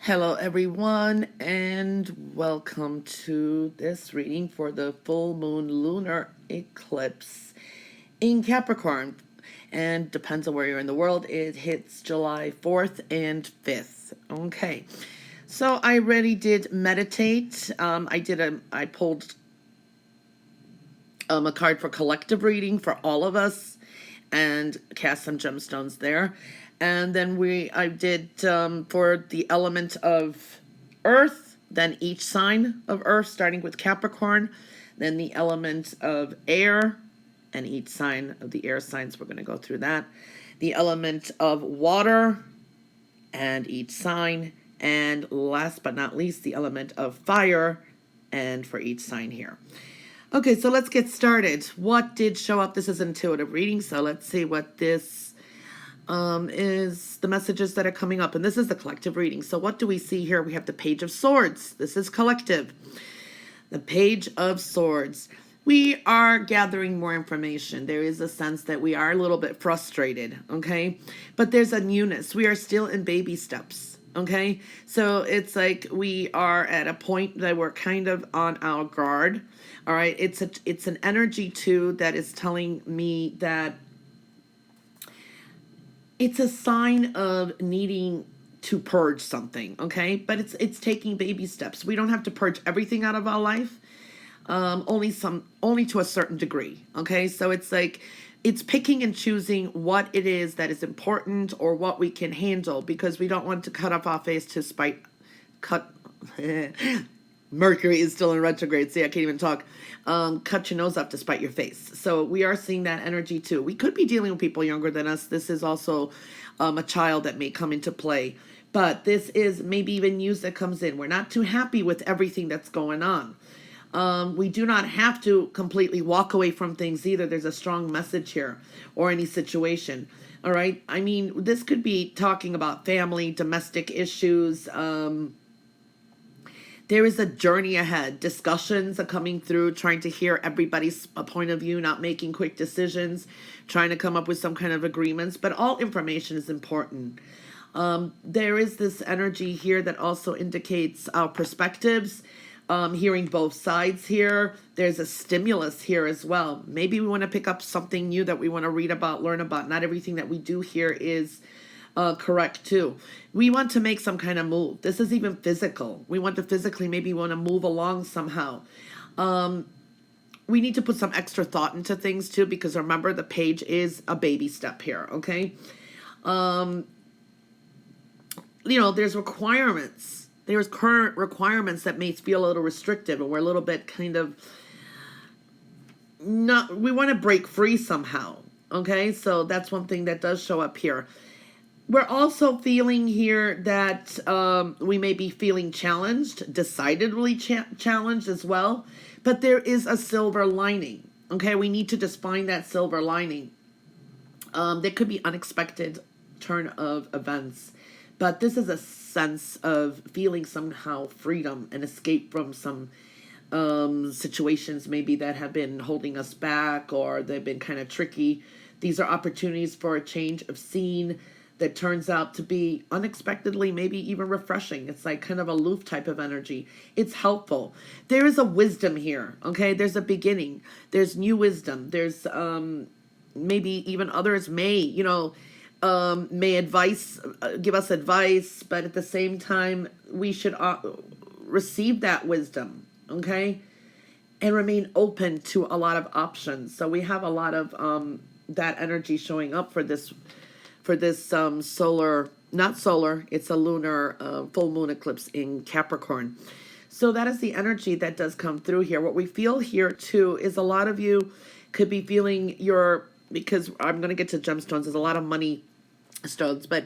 Hello, everyone, and welcome to this reading for the full moon lunar eclipse in Capricorn. And depends on where you're in the world, it hits July 4th and 5th. Okay, so I already did meditate. I pulled a card for collective reading for all of us and cast some gemstones there. And then I did for the element of earth, then each sign of earth, starting with Capricorn, then the element of air, and each sign of the air signs, we're going to go through that. The element of water, and each sign. And last but not least, the element of fire, and for each sign here. Okay, so let's get started. What did show up? This is intuitive reading, so let's see what this is the messages that are coming up. And this is the collective reading. So what do we see here? We have the Page of Swords. This is collective. The Page of Swords. We are gathering more information. There is a sense that we are a little bit frustrated, okay? But there's a newness. We are still in baby steps, okay? So it's like we are at a point that we're kind of on our guard, all right? It's an energy, too, that is telling me that it's a sign of needing to purge something, okay? But it's taking baby steps. We don't have to purge everything out of our life, only to a certain degree, okay? So it's like it's picking and choosing what it is that is important or what we can handle, because we don't want to cut off our face to spite. Mercury is still in retrograde. See, I can't even talk. Cut your nose off to spite your face. So we are seeing that energy too. We could be dealing with people younger than us. This is also a child that may come into play. But this is maybe even news that comes in. We're not too happy with everything that's going on. We do not have to completely walk away from things either. There's a strong message here, or any situation. All right. I mean, this could be talking about family, domestic issues, there is a journey ahead. Discussions are coming through, trying to hear everybody's point of view, not making quick decisions, trying to come up with some kind of agreements. But all information is important. There is this energy here that also indicates our perspectives, hearing both sides here. There's a stimulus here as well. Maybe we want to pick up something new that we want to read about, learn about. Not everything that we do here is correct too. We want to make some kind of move. This is even physical. We want to physically maybe want to move along somehow. We need to put some extra thought into things too, because remember, the page is a baby step here, okay? There's requirements. There's current requirements that may feel a little restrictive, and we're a little bit kind of not, we want to break free somehow, okay? So that's one thing that does show up here. We're also feeling here that we may be feeling challenged, decidedly challenged as well. But there is a silver lining. Okay, we need to just find that silver lining. There could be unexpected turn of events. But this is a sense of feeling somehow freedom and escape from some situations maybe that have been holding us back, or they've been kind of tricky. These are opportunities for a change of scene that turns out to be unexpectedly maybe even refreshing. It's like kind of aloof type of energy. It's helpful. There is a wisdom here, okay? There's a beginning. There's new wisdom. There's maybe even others may give us advice, but at the same time, we should receive that wisdom, okay? And remain open to a lot of options. So we have a lot of that energy showing up for this solar, not solar, it's a lunar full moon eclipse in Capricorn. So that is the energy that does come through here. What we feel here too is a lot of you could be feeling because I'm going to get to gemstones, there's a lot of money stones, but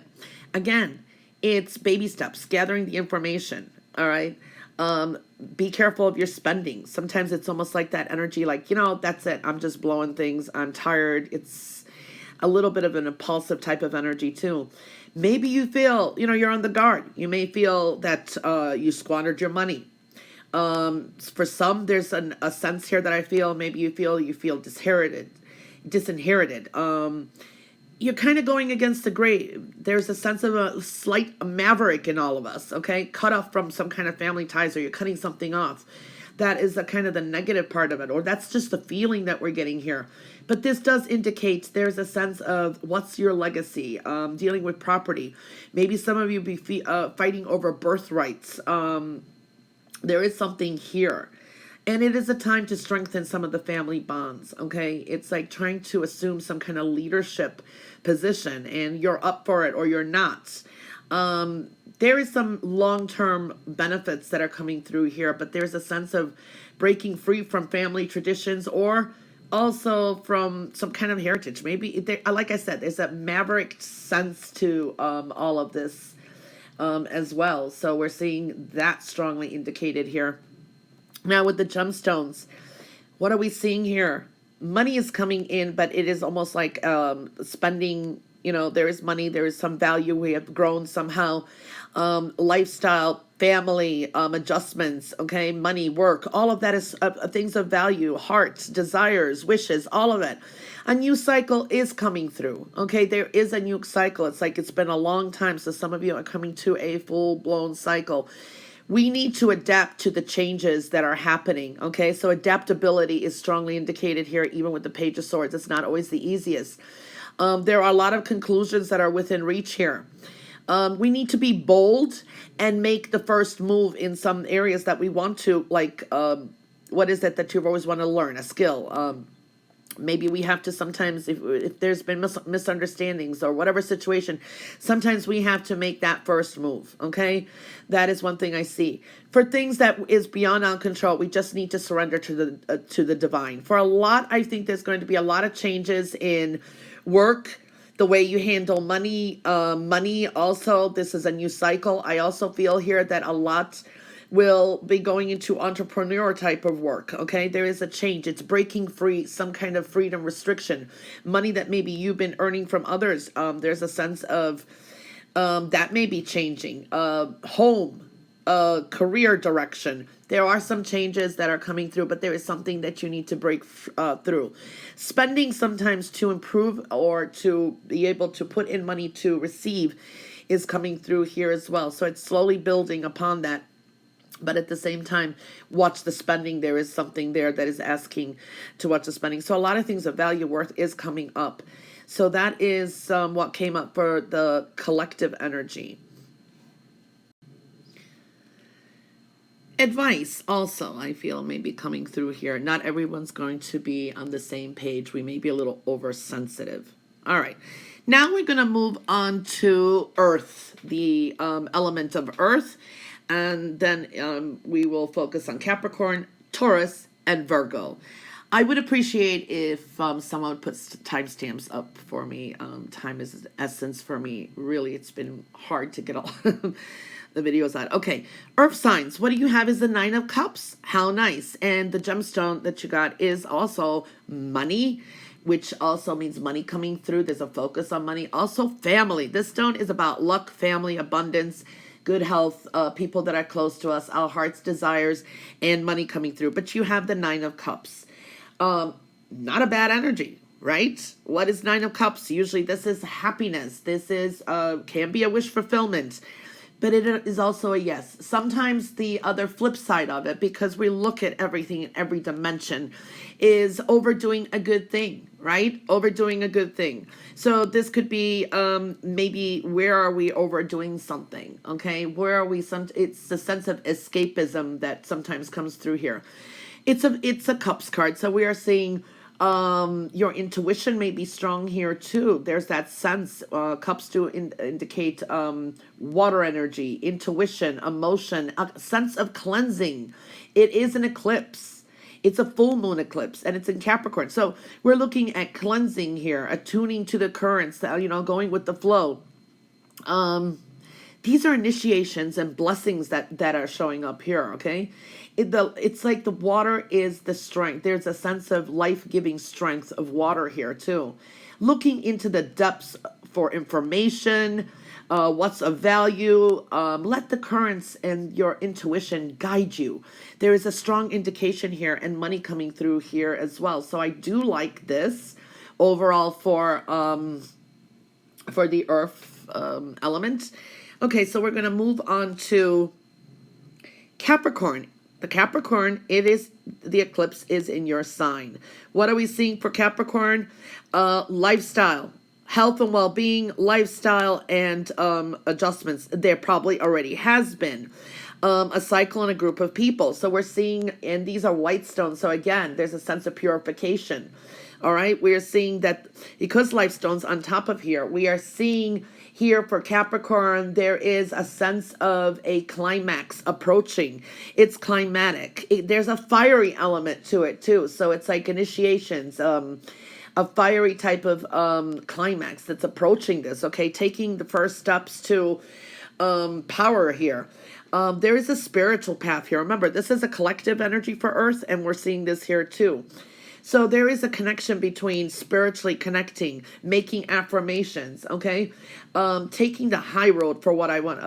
again, it's baby steps, gathering the information, all right? Be careful of your spending. Sometimes it's almost like that energy, like, that's it, I'm just blowing things, I'm tired. It's a little bit of an impulsive type of energy too. Maybe you feel, you're on the guard. You may feel that you squandered your money. For some, there's a sense here that I feel, maybe you feel disinherited. you're kind of going against the grain. There's a sense of a slight maverick in all of us, okay? Cut off from some kind of family ties, or you're cutting something off. That is a kind of the negative part of it, or that's just the feeling that we're getting here. But this does indicate there's a sense of what's your legacy, dealing with property. Maybe some of you be fighting over birthrights. There is something here. And it is a time to strengthen some of the family bonds, okay? It's like trying to assume some kind of leadership position, and you're up for it or you're not. There is some long-term benefits that are coming through here, but there's a sense of breaking free from family traditions, or also from some kind of heritage. Maybe, like I said, there's a maverick sense to all of this as well. So we're seeing that strongly indicated here. Now with the gemstones, what are we seeing here? Money is coming in, but it is almost like spending, there is money, there is some value. We have grown somehow. Lifestyle, family, adjustments, okay, money, work, all of that is things of value, hearts, desires, wishes, all of it. A new cycle is coming through, okay? There is a new cycle. It's like it's been a long time, so some of you are coming to a full-blown cycle. We need to adapt to the changes that are happening, okay? So adaptability is strongly indicated here, even with the Page of Swords. It's not always the easiest. There are a lot of conclusions that are within reach here. We need to be bold and make the first move in some areas that we want to, like, what is it that you've always wanted to learn? A skill. Maybe we have to sometimes, if there's been misunderstandings or whatever situation, sometimes we have to make that first move, okay? That is one thing I see. For things that is beyond our control, we just need to surrender to the divine. For a lot, I think there's going to be a lot of changes in work, the way you handle money. Money also, this is a new cycle. I also feel here that a lot will be going into entrepreneur type of work, okay? There is a change. It's breaking free, some kind of freedom restriction. Money that maybe you've been earning from others, there's a sense of that may be changing. Home, career direction. There are some changes that are coming through, but there is something that you need to break through. Spending sometimes to improve or to be able to put in money to receive is coming through here as well. So it's slowly building upon that. But at the same time, watch the spending. There is something there that is asking to watch the spending. So a lot of things of value worth is coming up. So that is what came up for the collective energy. Advice also, I feel, may be coming through here. Not everyone's going to be on the same page. We may be a little oversensitive. All right. Now we're going to move on to Earth, the element of Earth. And then we will focus on Capricorn, Taurus, and Virgo. I would appreciate if someone puts timestamps up for me. Time is essence for me. Really, it's been hard to get all the videos out. Okay, Earth signs. What do you have is the Nine of Cups. How nice. And the gemstone that you got is also money, which also means money coming through. There's a focus on money. Also family. This stone is about luck, family, abundance, good health, people that are close to us, our heart's desires, and money coming through. But you have the Nine of Cups. Not a bad energy, right? What is Nine of Cups? Usually this is happiness. This is can be a wish fulfillment, but it is also a yes. Sometimes the other flip side of it, because we look at everything in every dimension, is overdoing a good thing, right? Overdoing a good thing. So this could be maybe where are we overdoing something, okay? Where are we? It's the sense of escapism that sometimes comes through here. It's a cups card, so we are seeing your intuition may be strong here too. There's that sense. Cups do indicate water energy, intuition, emotion, a sense of cleansing. It is an eclipse. It's a full moon eclipse, and it's in Capricorn. So we're looking at cleansing here, attuning to the currents, going with the flow. These are initiations and blessings that are showing up here, okay? It's like the water is the strength. There's a sense of life-giving strength of water here, too. Looking into the depths for information, what's of value. Let the currents and your intuition guide you. There is a strong indication here and money coming through here as well. So I do like this overall for for the earth element. Okay, so we're going to move on to Capricorn. The Capricorn, it is, the eclipse is in your sign. What are we seeing for Capricorn? Lifestyle, health and well-being, lifestyle, and adjustments. There probably already has been a cycle and a group of people. So we're seeing, and these are white stones. So again, there's a sense of purification. All right, we are seeing that because life stones on top of here, we are seeing here for Capricorn, there is a sense of a climax approaching. It's climatic. There's a fiery element to it too. So it's like initiations, a fiery type of climax that's approaching this, okay? Taking the first steps to power here. There is a spiritual path here. Remember, this is a collective energy for Earth, and we're seeing this here too. So there is a connection between spiritually connecting, making affirmations, okay? Taking the high road for what I want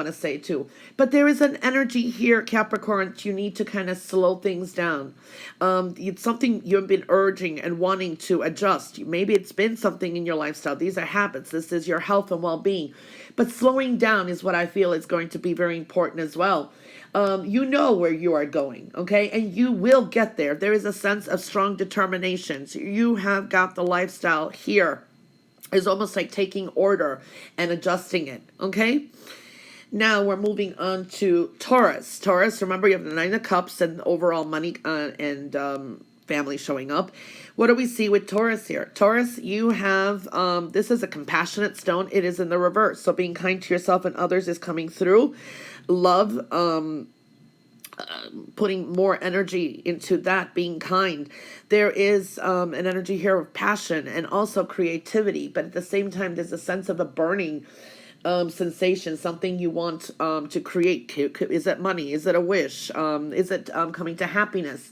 to say too. But there is an energy here, Capricorn, that you need to kind of slow things down. It's something you've been urging and wanting to adjust. Maybe it's been something in your lifestyle. These are habits. This is your health and well-being. But slowing down is what I feel is going to be very important as well. You know where you are going, okay? And you will get there. There is a sense of strong determination. So you have got the lifestyle here. It's almost like taking order and adjusting it, okay? Now we're moving on to Taurus. Taurus, remember you have the Nine of Cups and overall money and family showing up. What do we see with Taurus here? Taurus, you have, this is a compassionate stone. It is in the reverse. So being kind to yourself and others is coming through. Love, putting more energy into that, being kind. There is an energy here of passion and also creativity, but at the same time, there's a sense of a burning sensation, something you want to create. Is it money? Is it a wish? Is it coming to happiness?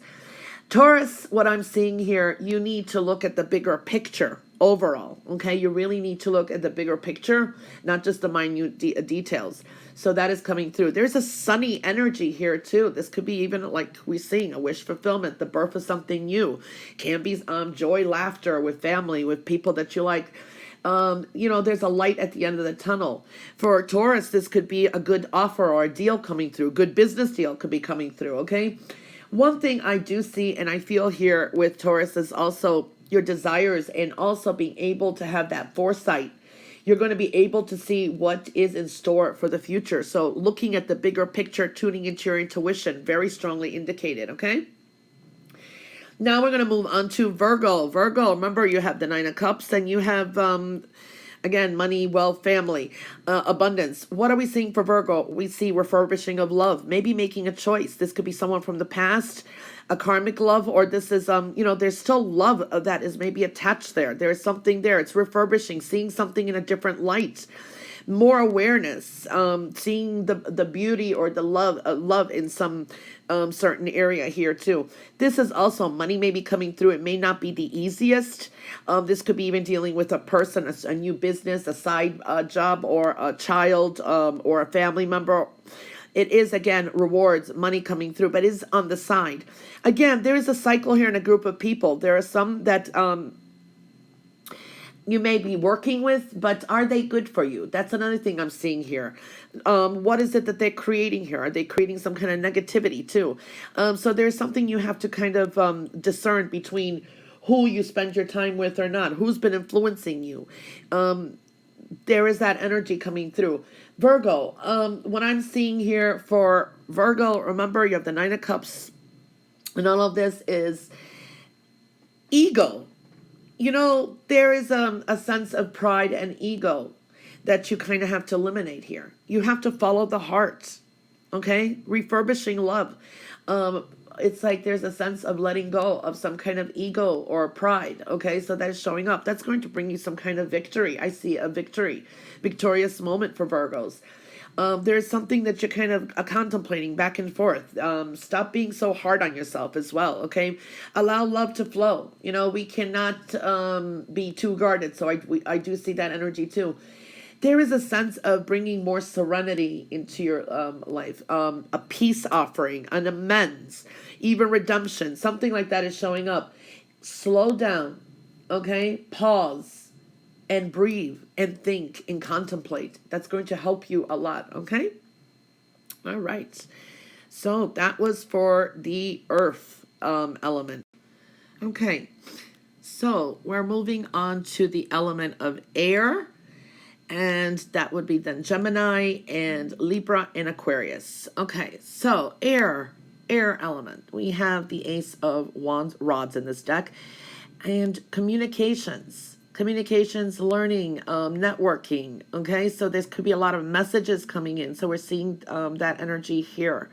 Taurus, what I'm seeing here, you need to look at the bigger picture overall, okay? You really need to look at the bigger picture, not just the minute details. So that is coming through. There's a sunny energy here too. This could be even like we're seeing a wish fulfillment, the birth of something new. Can be joy, laughter with family, with people that you like. You know, there's a light at the end of the tunnel. For Taurus, this could be a good offer or a deal coming through. Good business deal could be coming through, okay? One thing I do see and I feel here with Taurus is also your desires and also being able to have that foresight. You're going to be able to see what is in store for the future. So looking at the bigger picture, tuning into your intuition, very strongly indicated, okay? Now we're going to move on to Virgo. Virgo, remember you have the Nine of Cups and you have, again, money, wealth, family, abundance. What are we seeing for Virgo? We see refurbishing of love, maybe making a choice. This could be someone from the past, a karmic love, or this is, you know, there's still love that is maybe attached there. There's something there. It's refurbishing, seeing something in a different light. More awareness, seeing the beauty or the love in some certain area here too. This is also money may be coming through. It may not be the easiest. This could be even dealing with a person, a new business, a side job, or a child, or a family member. It is, again, rewards, money coming through, but it is on the side. Again, there is a cycle here in a group of people. There are some that you may be working with, but are they good for you? That's another thing I'm seeing here. What is it that they're creating here? Are they creating some kind of negativity too? So there's something you have to kind of discern between who you spend your time with or not, who's been influencing you. There is that energy coming through. Virgo, what I'm seeing here for Virgo, remember you have the Nine of Cups, and all of this is ego. You know, there is a sense of pride and ego that you kind of have to eliminate here. You have to follow the heart, okay? Refurbishing love. It's like there's a sense of letting go of some kind of ego or pride, okay? So that is showing up. That's going to bring you some kind of victory. I see a victorious moment for Virgos. There's something that you're kind of contemplating back and forth. Stop being so hard on yourself as well, okay? Allow love to flow. You know, we cannot be too guarded, so I do see that energy too. There is a sense of bringing more serenity into your life, a peace offering, an amends, even redemption, something like that is showing up. Slow down, okay? Pause. and breathe and think and contemplate. That's going to help you a lot, okay? All right. So that was for the earth element. Okay. So we're moving on to the element of air, and that would be then Gemini and Libra and Aquarius. Okay, so air element. We have the Ace of Wands, rods in this deck, and communications, learning, networking. Okay, so this could be a lot of messages coming in. So we're seeing that energy here.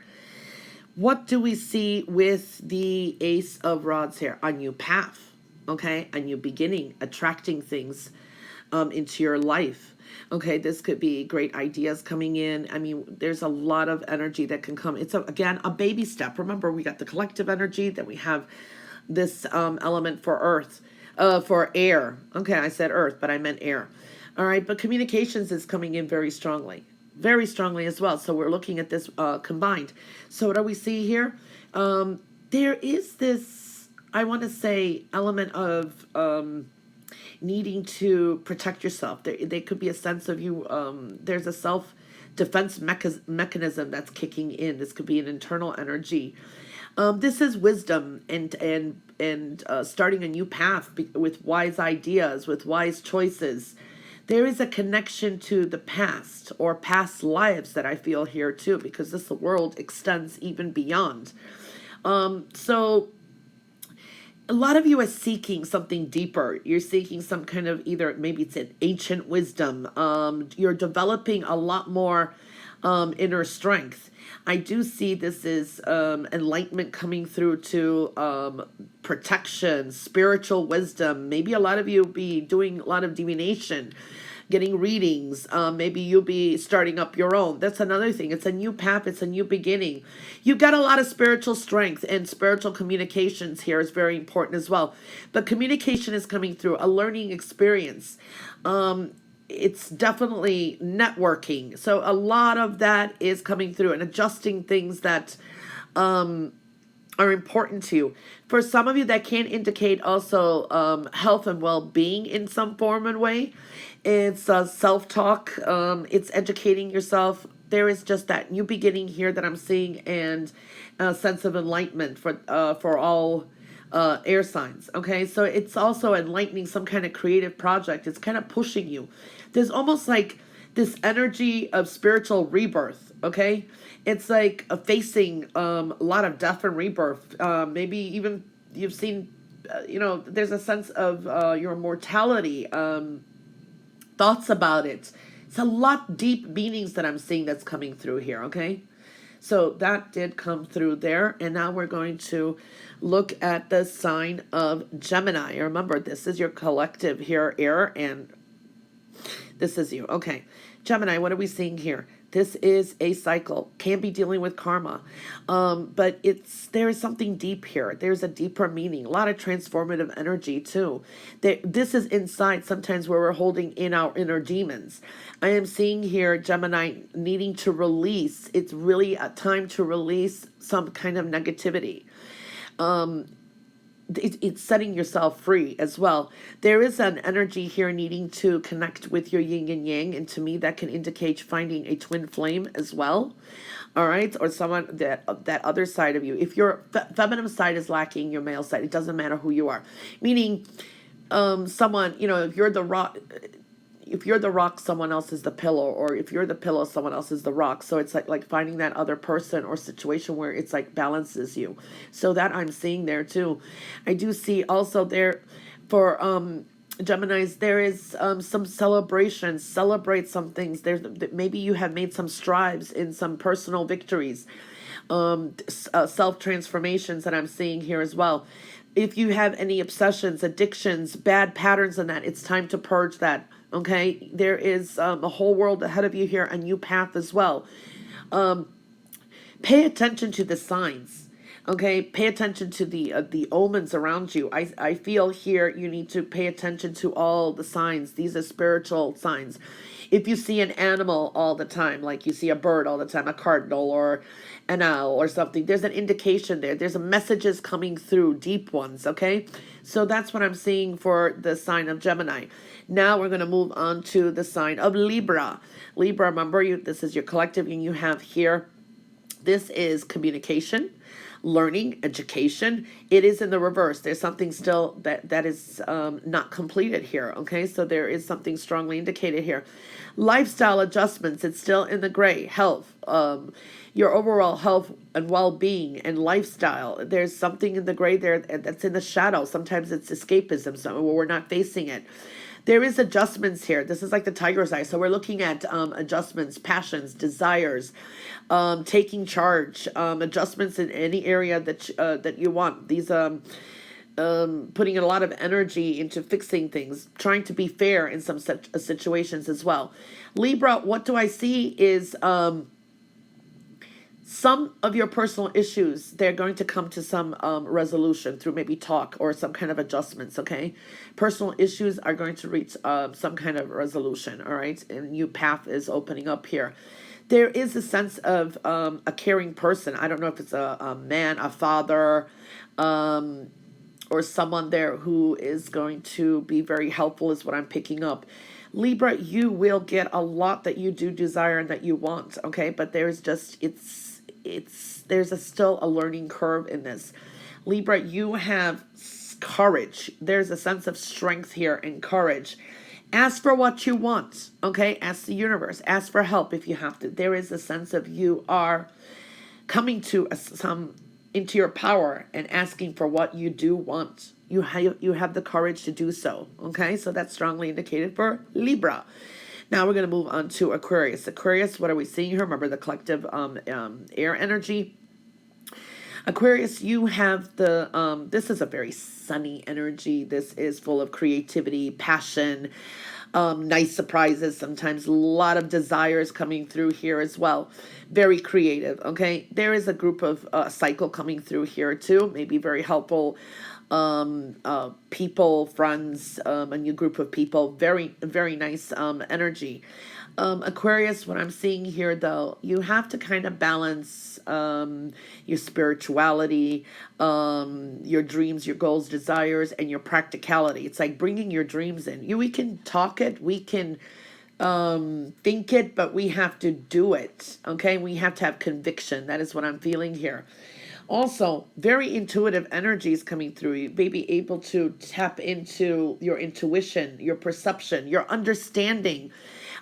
What do we see with the Ace of Rods here? A new path, okay? A new beginning, attracting things into your life. Okay, this could be great ideas coming in. I mean, there's a lot of energy that can come. It's, again, a baby step. Remember, we got the collective energy, then we have this element for earth, for air. Okay, I said earth, but I meant air. All right, but communications is coming in very strongly as well. So we're looking at this combined. So what do we see here? There is this, I want to say, element of needing to protect yourself. There could be a sense of you, there's a self-defense mechanism that's kicking in. This could be an internal energy. This is wisdom and starting a new path with wise ideas, with wise choices. There is a connection to the past or past lives that I feel here too, because this world extends even beyond. So a lot of you are seeking something deeper. You're seeking some kind of, either maybe it's an ancient wisdom. You're developing a lot more inner strength. I do see this is enlightenment coming through to protection, spiritual wisdom. Maybe a lot of you be doing a lot of divination, getting readings. Maybe you'll be starting up your own. That's another thing. It's a new path. It's a new beginning. You've got a lot of spiritual strength, and spiritual communications here is very important as well. But communication is coming through a learning experience. It's definitely networking. So a lot of that is coming through and adjusting things that are important to you. For some of you, that can indicate also health and well-being in some form and way. It's self-talk. It's educating yourself. There is just that new beginning here that I'm seeing, and a sense of enlightenment for all air signs. Okay, so it's also enlightening some kind of creative project. It's kind of pushing you. There's almost like this energy of spiritual rebirth. Okay, it's like facing a lot of death and rebirth. Maybe even you've seen, there's a sense of your mortality, thoughts about it. It's a lot deep meanings that I'm seeing that's coming through here. Okay, so that did come through there. And now we're going to look at the sign of Gemini. Remember, this is your collective here, air, and this is you. Okay, Gemini, what are we seeing here? This is a cycle. Can be dealing with karma. But there is something deep here. There's a deeper meaning. A lot of transformative energy too. This is inside sometimes where we're holding in our inner demons. I am seeing here Gemini needing to release. It's really a time to release some kind of negativity. It's setting yourself free as well. There is an energy here needing to connect with your yin and yang, and to me that can indicate finding a twin flame as well. All right, or someone that other side of you. If your feminine side is lacking, your male side, it doesn't matter who you are. Meaning, someone, if you're the rock. If you're the rock, someone else is the pillow, or if you're the pillow, someone else is the rock. So it's like finding that other person or situation where it's like balances you. So that I'm seeing there too. I do see also there for Geminis, there is some celebration. Celebrate some things. There's maybe you have made some strides in some personal victories, self transformations that I'm seeing here as well. If you have any obsessions, addictions, bad patterns in that, it's time to purge that. Okay, there is a whole world ahead of you here, a new path as well. Pay attention to the signs. Okay, pay attention to the omens around you. I feel here you need to pay attention to all the signs. These are spiritual signs. If you see an animal all the time, like you see a bird all the time, a cardinal or an owl or something, there's an indication there. There's a messages coming through, deep ones, okay? So that's what I'm seeing for the sign of Gemini. Now we're going to move on to the sign of Libra. Libra, remember, this is your collective, and you have here, this is communication, learning, education. It is in the reverse. There's something still that is not completed here. Okay, so there is something strongly indicated here. Lifestyle adjustments. It's still in the gray. Health, your overall health and well-being and lifestyle. There's something in the gray there that's in the shadow. Sometimes it's escapism. So we're not facing it. There is adjustments here. This is like the tiger's eye. So we're looking at adjustments, passions, desires, taking charge, adjustments in any area that you want. These putting a lot of energy into fixing things, trying to be fair in some such situations as well. Libra, what do I see is some of your personal issues, they're going to come to some resolution through maybe talk or some kind of adjustments, okay? Personal issues are going to reach some kind of resolution, all right? And a new path is opening up here. There is a sense of a caring person. I don't know if it's a man, a father, or someone there who is going to be very helpful is what I'm picking up. Libra, you will get a lot that you do desire and that you want, okay? But there's just, there's still a learning curve in this. Libra, you have courage. There's a sense of strength here and courage. Ask for what you want, okay? Ask the universe. Ask for help if you have to. There is a sense of you are coming to into your power and asking for what you do want. You have the courage to do so, okay? So that's strongly indicated for Libra. Now we're going to move on to Aquarius. Aquarius, what are we seeing here? Remember the collective air energy. Aquarius, you have the, this is a very sunny energy. This is full of creativity, passion, nice surprises, sometimes a lot of desires coming through here as well. Very creative, okay? There is a group of cycle coming through here too, maybe very helpful people, friends, a new group of people, very, very nice energy. Aquarius, what I'm seeing here though, you have to kind of balance your spirituality, your dreams, your goals, desires, and your practicality. It's like bringing your dreams in. We can talk it, we can think it, but we have to do it, okay? We have to have conviction. That is what I'm feeling here. Also, very intuitive energies coming through. You may be able to tap into your intuition, your perception, your understanding.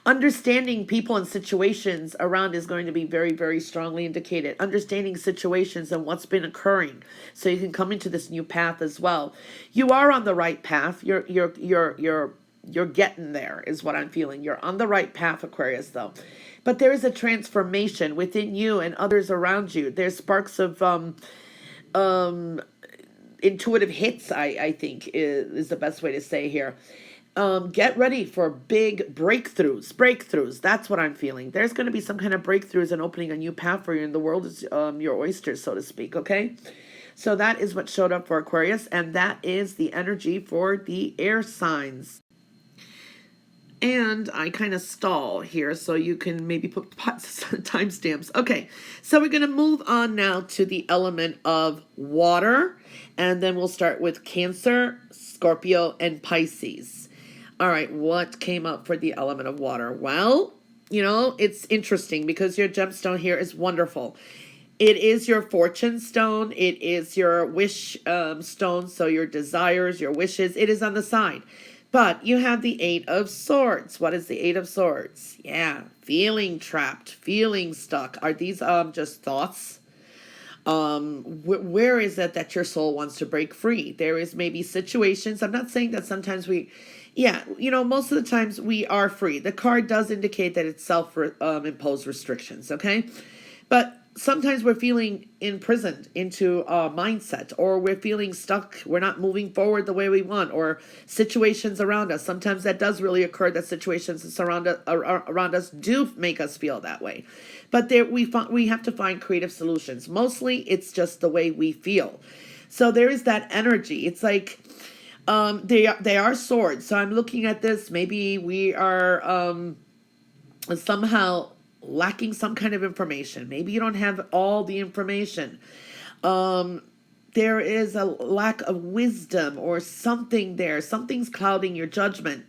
Understanding people and situations around is going to be very, very strongly indicated. Understanding situations and what's been occurring, so you can come into this new path as well. You are on the right path. You're getting there, is what I'm feeling. You're on the right path, Aquarius, though. But there is a transformation within you and others around you. There's sparks of intuitive hits, I think is the best way to say here. Get ready for big breakthroughs. That's what I'm feeling. There's going to be some kind of breakthroughs and opening a new path for you, and the world is your oyster, so to speak, okay? So that is what showed up for Aquarius, and that is the energy for the air signs. And I kind of stall here, so you can maybe put timestamps. Okay, so we're going to move on now to the element of water, and then we'll start with Cancer, Scorpio, and Pisces. All right, what came up for the element of water? Well, you know, it's interesting because your gemstone here is wonderful. It is your fortune stone. It is your wish stone, so your desires, your wishes. It is on the side. But you have the Eight of Swords. What is the Eight of Swords? Yeah, feeling trapped, feeling stuck. Are these just thoughts? Where is it that your soul wants to break free? There is maybe situations. I'm not saying that sometimes most of the times we are free. The card does indicate that it's self-imposed restrictions, okay? But sometimes we're feeling imprisoned into a mindset, or we're feeling stuck. We're not moving forward the way we want, or situations around us. Sometimes that does really occur, that situations around us do make us feel that way. But there we have to find creative solutions. Mostly it's just the way we feel. So there is that energy. It's like they are swords. So I'm looking at this. Maybe we are somehow lacking some kind of information. Maybe you don't have all the information. There is a lack of wisdom or something there. Something's clouding your judgment.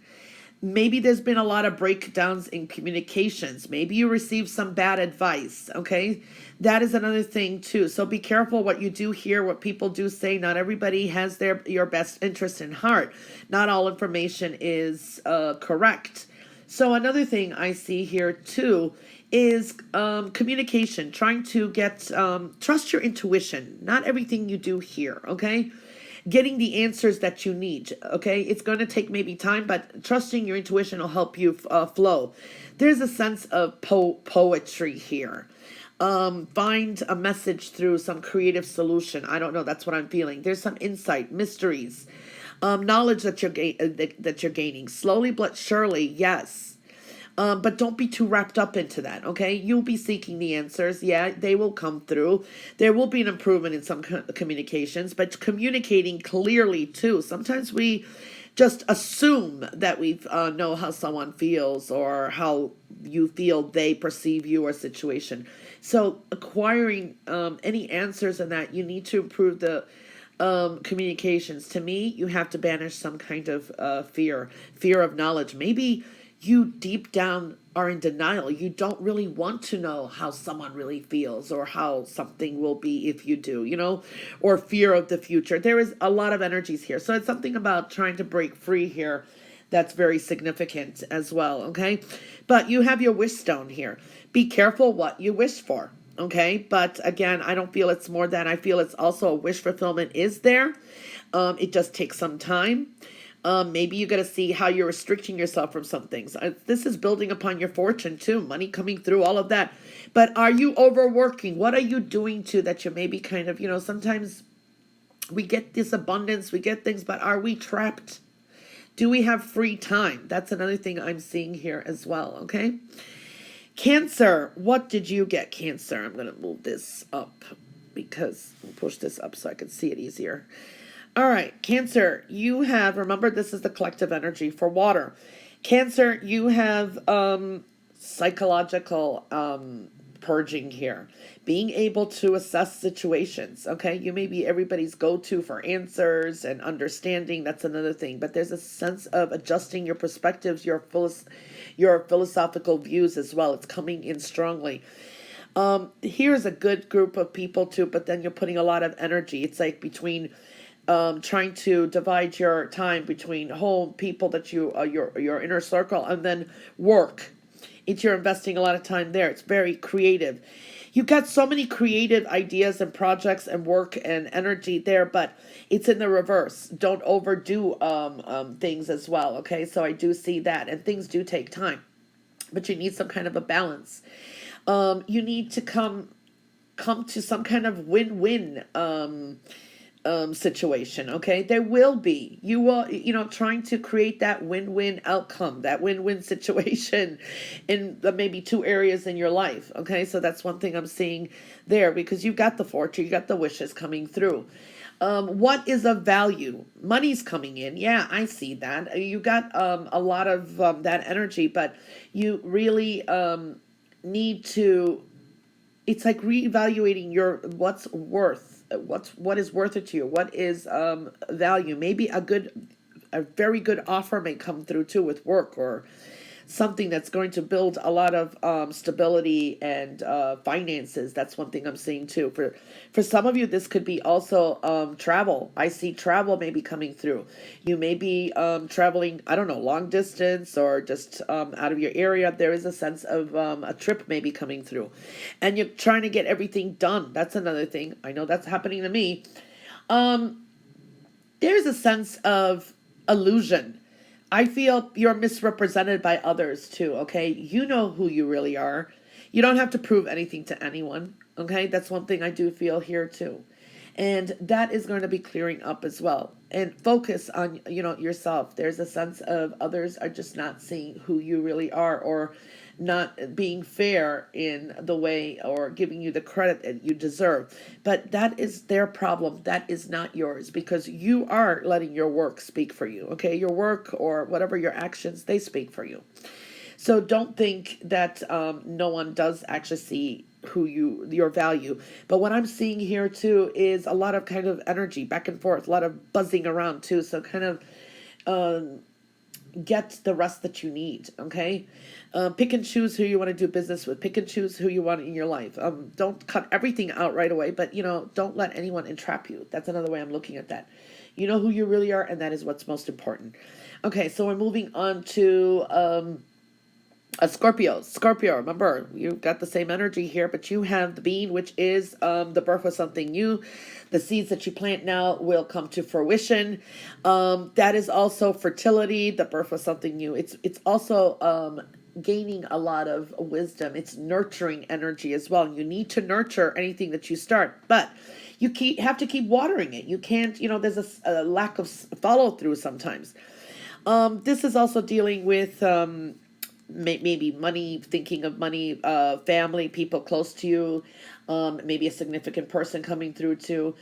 Maybe there's been a lot of breakdowns in communications. Maybe you received some bad advice. Okay. That is another thing too. So be careful what you do hear, what people do say. Not everybody has your best interest in heart. Not all information is correct. So another thing I see here too is communication, trying to trust your intuition. Not everything you do here, okay? Getting the answers that you need, okay? It's going to take maybe time, but trusting your intuition will help you flow. There's a sense of poetry here. Find a message through some creative solution. I don't know. That's what I'm feeling. There's some insight, mysteries. Knowledge that you're gaining slowly but surely, yes. But don't be too wrapped up into that, okay? You'll be seeking the answers. Yeah, they will come through. There will be an improvement in some communications, but communicating clearly too. Sometimes we just assume that we know how someone feels or how you feel they perceive you or situation. So acquiring any answers in that, you need to improve the communications. To me, you have to banish some kind of fear of knowledge. Maybe you deep down are in denial. You don't really want to know how someone really feels or how something will be if you do, or fear of the future. There is a lot of energies here. So it's something about trying to break free here that's very significant as well, okay? But you have your wish stone here. Be careful what you wish for. Okay, but again, I don't feel it's more than, I feel it's also a wish fulfillment is there. It just takes some time. Maybe you got to see how you're restricting yourself from some things. This is building upon your fortune too, money coming through, all of that. But are you overworking? What are you doing to that? You maybe kind of, sometimes we get this abundance, we get things, but are we trapped? Do we have free time? That's another thing I'm seeing here as well, okay? Cancer, what did you get, Cancer? I'm going to move this up because I'll push this up so I can see it easier. All right, Cancer, you have, remember this is the collective energy for water. Cancer, you have psychological purging here. Being able to assess situations, okay? You may be everybody's go-to for answers and understanding. That's another thing. But there's a sense of adjusting your perspectives, your philosophical views as well. It's coming in strongly. Here's a good group of people too, but then you're putting a lot of energy. It's like between trying to divide your time between home, people that your inner circle, and then work. You're investing a lot of time there. It's very creative. You've got so many creative ideas and projects and work and energy there, but it's in the reverse. Don't overdo things as well, okay? So I do see that, and things do take time, but you need some kind of a balance. You need to come to some kind of win-win situation, okay? There will be, you will, trying to create that win-win outcome, that win-win situation in maybe two areas in your life, okay? So that's one thing I'm seeing there, because you got the fortune, you got the wishes coming through. What is of value? Money's coming in. Yeah, I see that. You got a lot of that energy, but you really need to, it's like reevaluating what is worth it to you, what is value. Maybe a very good offer may come through too with work or something that's going to build a lot of stability and finances. That's one thing I'm seeing too. For some of you, this could be also travel. I see travel maybe coming through. You may be traveling, I don't know, long distance or just out of your area. There is a sense of a trip maybe coming through. And you're trying to get everything done. That's another thing. I know that's happening to me. There's a sense of illusion. I feel you're misrepresented by others too, okay? You know who you really are. You don't have to prove anything to anyone, okay? That's one thing I do feel here too. And that is going to be clearing up as well. And focus on, yourself. There's a sense of others are just not seeing who you really are, or not being fair in the way or giving you the credit that you deserve. But that is their problem. That is not yours, because you are letting your work speak for you. Okay, your work or whatever your actions, they speak for you. So don't think that no one does actually see your value. But what I'm seeing here too is a lot of kind of energy back and forth, a lot of buzzing around too. So kind of get the rest that you need. Okay, pick and choose who you want to do business with. Pick and choose who you want in your life. Don't cut everything out right away, but don't let anyone entrap you. That's another way I'm looking at that. You know who you really are, and that is what's most important. Okay, so we're moving on to a Scorpio, remember, you've got the same energy here, but you have the being, which is the birth of something new. The seeds that you plant now will come to fruition. That is also fertility, the birth of something new. It's also gaining a lot of wisdom. It's nurturing energy as well. You need to nurture anything that you start, but you have to keep watering it. You can't, there's a lack of follow through sometimes. This is also dealing with maybe money, thinking of money, family, people close to you, maybe a significant person coming through too.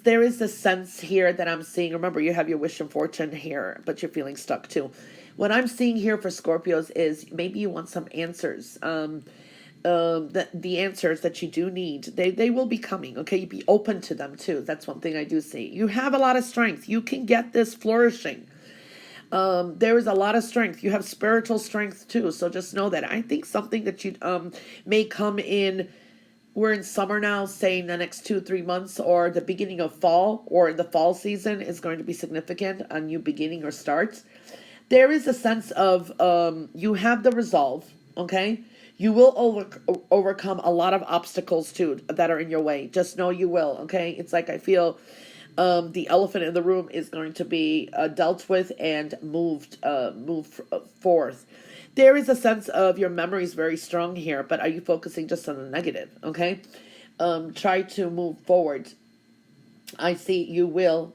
There is a sense here that I'm seeing. Remember, you have your wish and fortune here, but you're feeling stuck too. What I'm seeing here for Scorpios is maybe you want some answers. The answers that you do need, they will be coming. Okay, you be open to them too. That's one thing I do see. You have a lot of strength. You can get this flourishing. There is a lot of strength. You have spiritual strength too. So just know that. I think something that you may come in. We're in summer now, say in the next 2-3 months, or the beginning of fall, or the fall season is going to be significant, a new beginning or start. There is a sense of you have the resolve. Okay, you will overcome a lot of obstacles too that are in your way. Just know you will. Okay, it's like I feel the elephant in the room is going to be dealt with and moved forth. There is a sense of your memory is very strong here, but are you focusing just on the negative? Okay, try to move forward. I see you will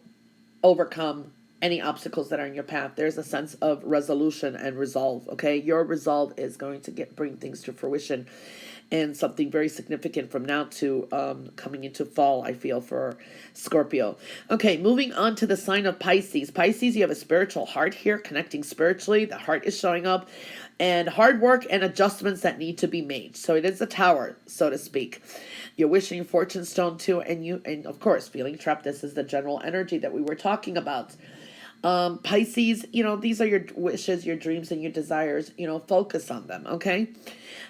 overcome any obstacles that are in your path. There's a sense of resolution and resolve. Okay, your resolve is going to bring things to fruition, and something very significant from now to coming into fall, I feel, for Scorpio. Okay, moving on to the sign of Pisces. Pisces, you have a spiritual heart here, connecting spiritually. The heart is showing up, and hard work and adjustments that need to be made. So it is a tower, so to speak. You're wishing fortune stone too, and of course, feeling trapped. This is the general energy that we were talking about. Pisces, these are your wishes, your dreams, and your desires. Focus on them. Okay,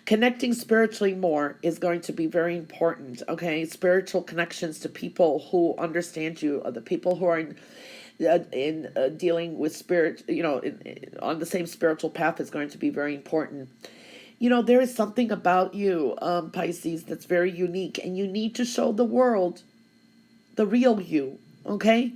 connecting spiritually more is going to be very important. Okay, spiritual connections to people who understand you, or the people who are in dealing with spirit, on the same spiritual path is going to be very important. There is something about you, Pisces, that's very unique, and you need to show the world the real you. Okay,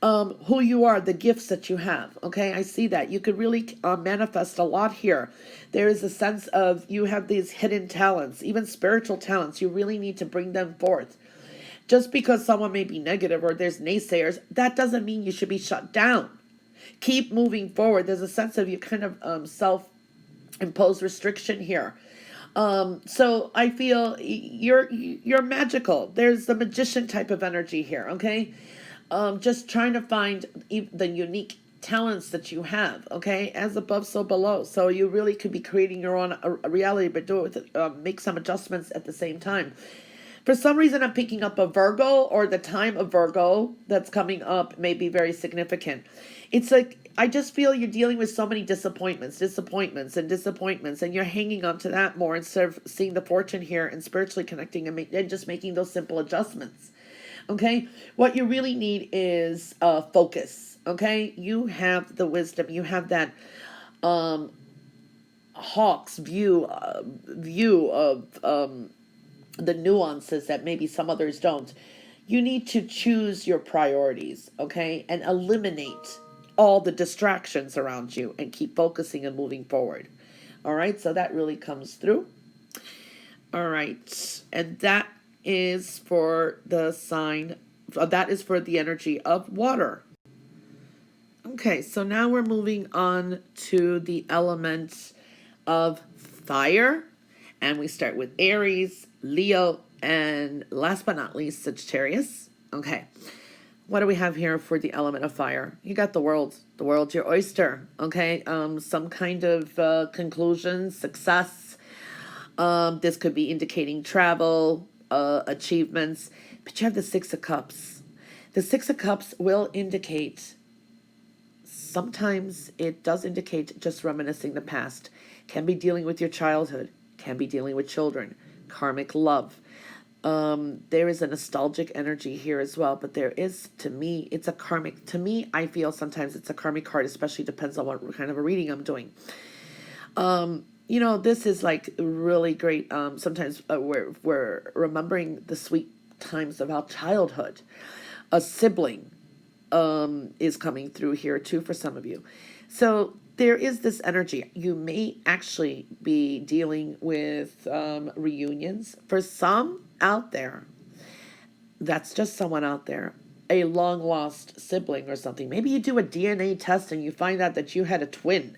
who you are, the gifts that you have. Okay, I see that. You could really manifest a lot here. There is a sense of you have these hidden talents, even spiritual talents. You really need to bring them forth. Just because someone may be negative or there's naysayers, that doesn't mean you should be shut down. Keep moving forward. There's a sense of you kind of self-imposed restriction here. So I feel you're magical. There's the magician type of energy here. Okay. Just trying to find the unique talents that you have, okay, as above, so below. So you really could be creating your own reality, but do it with, make some adjustments at the same time. For some reason, I'm picking up a Virgo, or the time of Virgo that's coming up may be very significant. It's like, I just feel you're dealing with so many disappointments, and you're hanging on to that more instead of seeing the fortune here and spiritually connecting and just making those simple adjustments. Okay, what you really need is focus. Okay, you have the wisdom, you have that hawk's view of the nuances that maybe some others don't. You need to choose your priorities, okay, and eliminate all the distractions around you and keep focusing and moving forward. All right, so that really comes through. All right, and that is for the sign, that is for the energy of water. Okay, so now we're moving on to the element of fire. And we start with Aries, Leo, and last but not least, Sagittarius. Okay. What do we have here for the element of fire? You got the world. The world's your oyster. Okay. Some kind of conclusion, success. This could be indicating travel, achievements. But you have the Six of Cups. The Six of Cups will indicate, sometimes it does indicate just reminiscing the past. Can be dealing with your childhood. Can be dealing with children. Karmic love. There is a nostalgic energy here as well, but there is, to me, it's a karmic. To me, I feel sometimes it's a karmic card, especially depends on what kind of a reading I'm doing. This is like really great. Sometimes we're remembering the sweet times of our childhood. A sibling is coming through here too for some of you. So there is this energy. You may actually be dealing with reunions. For some out there, that's just someone out there, a long lost sibling or something. Maybe you do a DNA test and you find out that you had a twin.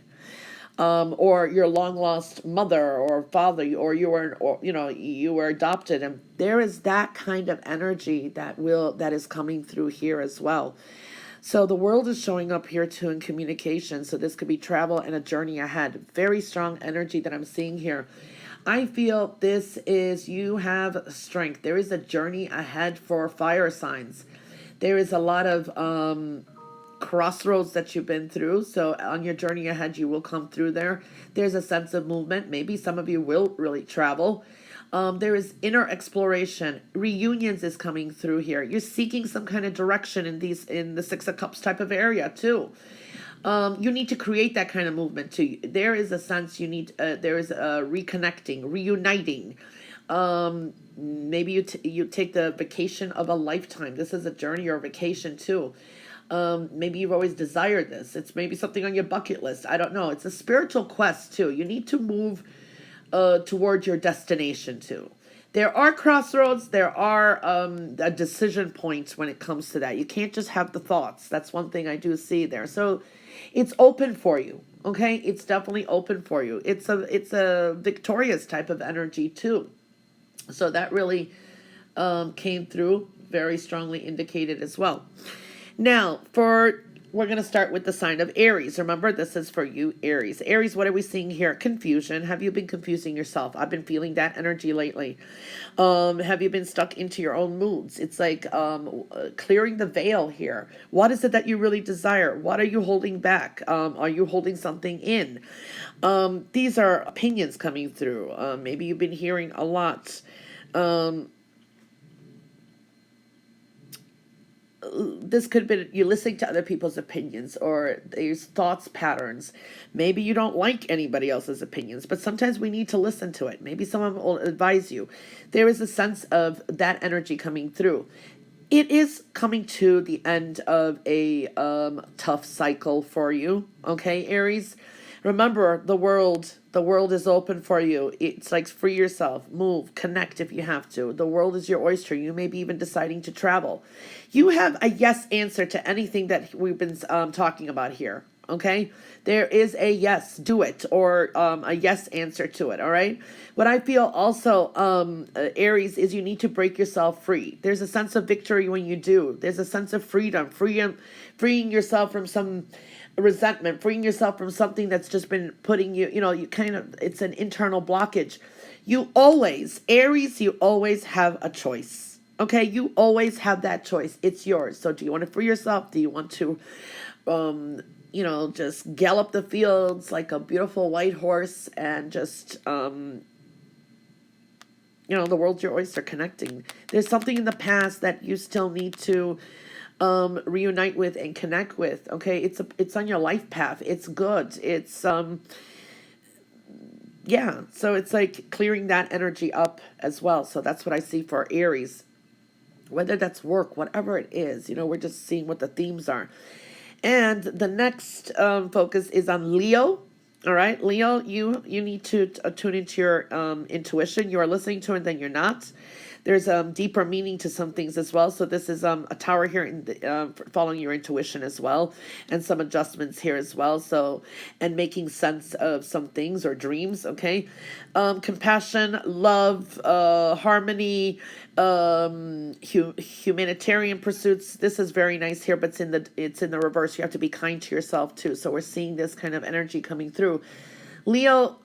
Or your long lost mother or father, or you were adopted, and there is that kind of energy that is coming through here as well. So the world is showing up here too in communication. So this could be travel and a journey ahead. Very strong energy that I'm seeing here. I feel this is, you have strength. There is a journey ahead for fire signs. There is a lot of crossroads that you've been through. So on your journey ahead, you will come through there. There's a sense of movement. Maybe some of you will really travel. There is inner exploration. Reunions is coming through here. You're seeking some kind of direction in the Six of Cups type of area too. You need to create that kind of movement too. There is a sense you need, there is a reconnecting, reuniting. Maybe you take the vacation of a lifetime. This is a journey or a vacation too. Maybe you've always desired this. It's maybe something on your bucket list. I don't know. It's a spiritual quest too. You need to move toward your destination too. There are crossroads. There are a decision points when it comes to that. You can't just have the thoughts. That's one thing I do see there. So it's open for you. Okay, it's definitely open for you. It's a victorious type of energy too. So that really came through, very strongly indicated as well. Now, we're going to start with the sign of Aries. Remember, this is for you, Aries. Aries, what are we seeing here? Confusion. Have you been confusing yourself? I've been feeling that energy lately. Have you been stuck into your own moods? It's like clearing the veil here. What is it that you really desire? What are you holding back? Are you holding something in? These are opinions coming through. Maybe you've been hearing a lot. This could be you listening to other people's opinions or these thoughts patterns. Maybe you don't like anybody else's opinions, but sometimes we need to listen to it. Maybe someone will advise you. There is a sense of that energy coming through. It is coming to the end of a tough cycle for you. Okay, Aries? Remember, the world is open for you. It's like free yourself, move, connect if you have to. The world is your oyster. You may be even deciding to travel. You have a yes answer to anything that we've been talking about here. Okay, there is a yes, do it, or a yes answer to it. All right. What I feel also, Aries, is you need to break yourself free. There's a sense of victory when you do. There's a sense of freedom, freeing yourself from some resentment, freeing yourself from something that's just been putting you, it's an internal blockage. Aries, you always have a choice. Okay, you always have that choice. It's yours. So do you want to free yourself? Do you want to, just gallop the fields like a beautiful white horse and just, the world's your oyster, connecting. There's something in the past that you still need to reunite with and connect with. Okay, it's on your life path. It's good. It's so it's like clearing that energy up as well. So that's what I see for Aries, whether that's work, whatever it is. We're just seeing what the themes are. And the next focus is on Leo. All right, Leo, you need to tune into your intuition. You are listening to it, and then you're not. there's deeper meaning to some things as well. So this is a tower here in the, following your intuition as well, and some adjustments here as well. So, and making sense of some things or dreams. Okay, compassion, love, harmony, humanitarian pursuits. This is very nice here, but it's in the reverse. You have to be kind to yourself too. So we're seeing this kind of energy coming through. Leo,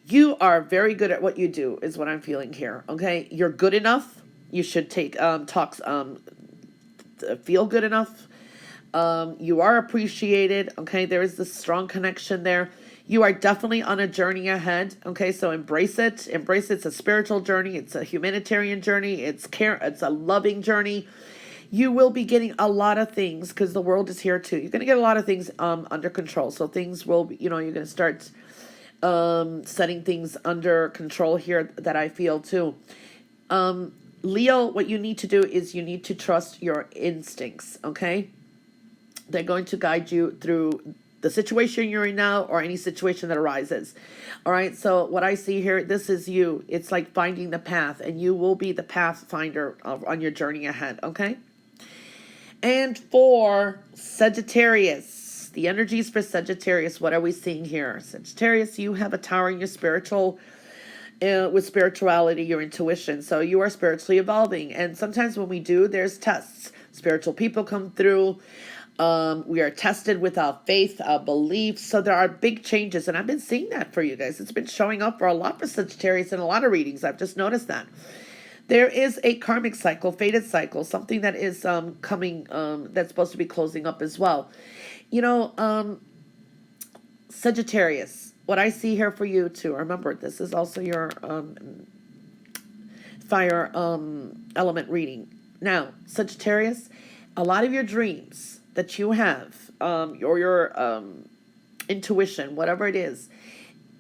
you are very good at what you do, is what I'm feeling here. Okay, you're good enough. You should take talks. Feel good enough. You are appreciated. Okay, there is this strong connection there. You are definitely on a journey ahead. Okay, so embrace it. Embrace it. It's a spiritual journey. It's a humanitarian journey. It's a loving journey. You will be getting a lot of things because the world is here too. You're going to get a lot of things under control. So things will be, you're going to start setting things under control here that I feel too. Leo, what you need to do is you need to trust your instincts, okay? They're going to guide you through the situation you're in now or any situation that arises. All right, so what I see here, this is you. It's like finding the path, and you will be the pathfinder on your journey ahead, okay? And for Sagittarius, the energies for Sagittarius, what are we seeing here? Sagittarius, you have a tower in your spiritual, with spirituality, your intuition. So you are spiritually evolving. And sometimes when we do, there's tests. Spiritual people come through. We are tested with our faith, our beliefs. So there are big changes. And I've been seeing that for you guys. It's been showing up for a lot for Sagittarius in a lot of readings. I've just noticed that. There is a karmic cycle, fated cycle, something that is coming, that's supposed to be closing up as well. Sagittarius, what I see here for you too, remember, this is also your fire element reading. Now, Sagittarius, a lot of your dreams that you have, or your intuition, whatever it is,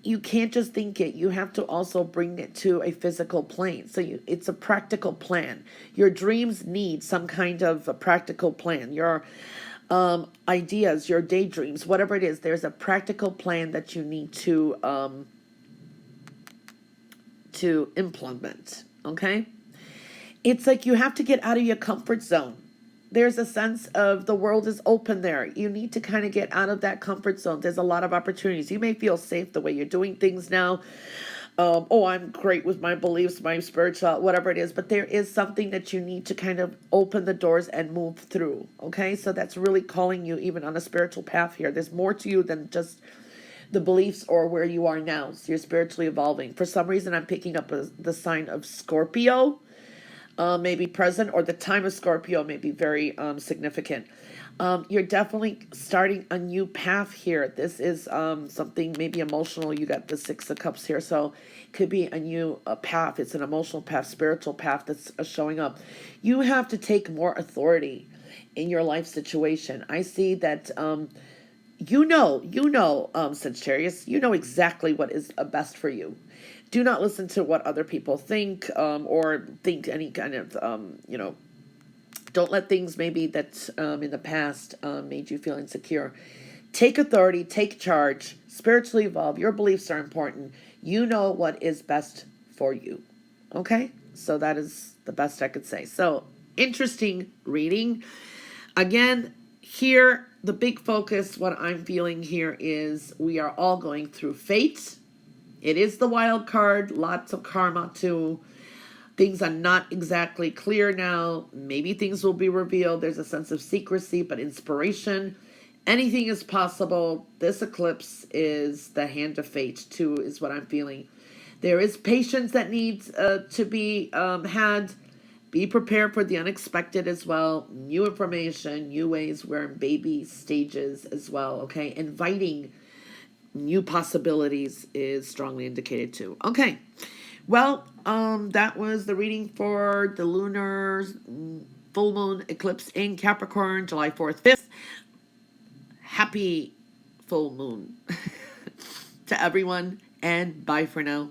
you can't just think it. You have to also bring it to a physical plane. So it's a practical plan. Your dreams need some kind of a practical plan. Your ideas, your daydreams, whatever it is, there's a practical plan that you need to implement. Okay? It's like you have to get out of your comfort zone. There's a sense of the world is open there. You need to kind of get out of that comfort zone. There's a lot of opportunities. You may feel safe the way you're doing things now. I'm great with my beliefs, my spiritual, whatever it is. But there is something that you need to kind of open the doors and move through. Okay? So that's really calling you even on a spiritual path here. There's more to you than just the beliefs or where you are now. So you're spiritually evolving. For some reason, I'm picking up the sign of Scorpio. May be present, or the time of Scorpio may be very significant. You're definitely starting a new path here. This is something maybe emotional. You got the Six of Cups here, so it could be a new path. It's an emotional path, spiritual path that's showing up. You have to take more authority in your life situation. I see that Sagittarius, you know exactly what is best for you. Do not listen to what other people think, or think any kind of, don't let things maybe that in the past made you feel insecure. Take authority, take charge, spiritually evolve. Your beliefs are important. You know what is best for you. Okay? So that is the best I could say. So, interesting reading. Again, here, the big focus, what I'm feeling here is we are all going through fate. It is the wild card, lots of karma too. Things are not exactly clear now. Maybe things will be revealed. There's a sense of secrecy, but inspiration. Anything is possible. This eclipse is the hand of fate too, is what I'm feeling. There is patience that needs to be had. Be prepared for the unexpected as well. New information, new ways. We're in baby stages as well, okay? Inviting new possibilities is strongly indicated too. Okay, well, that was the reading for the lunar full moon eclipse in Capricorn, July 4th, 5th. Happy full moon to everyone, and bye for now.